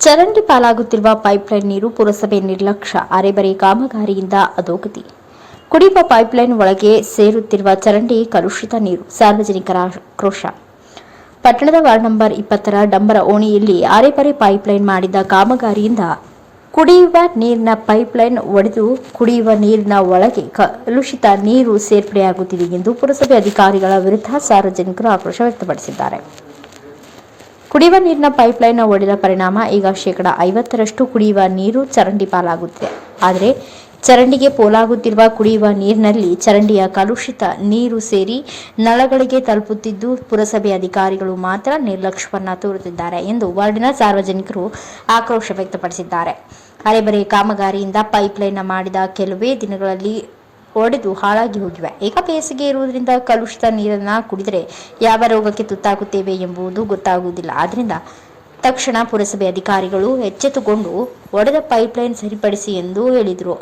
ಚರಂಡಿ ಪಾಲಾಗುತ್ತಿರುವ ಪೈಪ್ಲೈನ್ ನೀರು ಪುರಸಭೆ ನಿರ್ಲಕ್ಷ್ಯ, ಅರೆಬರೆ ಕಾಮಗಾರಿಯಿಂದ ಅಧೋಗತಿ. ಕುಡಿಯುವ ಪೈಪ್ಲೈನ್ ಒಳಗೆ ಸೇರುತ್ತಿರುವ ಚರಂಡಿ ಕಲುಷಿತ ನೀರು, ಸಾರ್ವಜನಿಕರ ಆಕ್ರೋಶ. ಪಟ್ಟಣದ ವಾರ್ಡ್ ನಂಬರ್ 20ರ ಡಂಬರ ಓಣಿಯಲ್ಲಿ ಅರೆಬರೆ ಪೈಪ್ಲೈನ್ ಮಾಡಿದ ಕಾಮಗಾರಿಯಿಂದ ಕುಡಿಯುವ ನೀರಿನ ಪೈಪ್ಲೈನ್ ಒಡೆದು ಕುಡಿಯುವ ನೀರಿನ ಒಳಗೆ ಕಲುಷಿತ ನೀರು ಸೇರ್ಪಡೆಯಾಗುತ್ತಿದೆ ಎಂದು ಪುರಸಭೆ ಅಧಿಕಾರಿಗಳ ವಿರುದ್ಧ ಸಾರ್ವಜನಿಕರು ಆಕ್ರೋಶ ವ್ಯಕ್ತಪಡಿಸಿದ್ದಾರೆ. ಕುಡಿಯುವ ನೀರಿನ ಪೈಪ್ಲೈನ್ ಒಡೆದ ಪರಿಣಾಮ ಈಗ 50% ಕುಡಿಯುವ ನೀರು ಚರಂಡಿ ಪಾಲಾಗುತ್ತಿದೆ. ಆದರೆ ಚರಂಡಿಗೆ ಪೋಲಾಗುತ್ತಿರುವ ಕುಡಿಯುವ ನೀರಿನಲ್ಲಿ ಚರಂಡಿಯ ಕಲುಷಿತ ನೀರು ಸೇರಿ ನಳಗಳಿಗೆ ತಲುಪುತ್ತಿದ್ದು, ಪುರಸಭೆ ಅಧಿಕಾರಿಗಳು ಮಾತ್ರ ನಿರ್ಲಕ್ಷ್ಯವನ್ನ ತೋರುತ್ತಿದ್ದಾರೆ ಎಂದು ವಾರ್ಡಿನ ಸಾರ್ವಜನಿಕರು ಆಕ್ರೋಶ ವ್ಯಕ್ತಪಡಿಸಿದ್ದಾರೆ. ಅರೆಬರೆ ಕಾಮಗಾರಿಯಿಂದ ಪೈಪ್ಲೈನ್ ಮಾಡಿದ ಕೆಲವೇ ದಿನಗಳಲ್ಲಿ ಒಡೆದು ಹಾಳಾಗಿ ಹೋಗಿವೆ. ಈಗ ಬೇಸಿಗೆ ಇರುವುದರಿಂದ ಕಲುಷಿತ ನೀರನ್ನು ಕುಡಿದರೆ ಯಾವ ರೋಗಕ್ಕೆ ತುತ್ತಾಗುತ್ತೇವೆ ಎಂಬುದು ಗೊತ್ತಾಗುವುದಿಲ್ಲ. ಆದ್ದರಿಂದ ತಕ್ಷಣ ಪುರಸಭೆ ಅಧಿಕಾರಿಗಳು ಎಚ್ಚೆತ್ತುಕೊಂಡು ಒಡೆದ ಪೈಪ್ಲೈನ್ ಸರಿಪಡಿಸಿ ಎಂದು ಹೇಳಿದರು.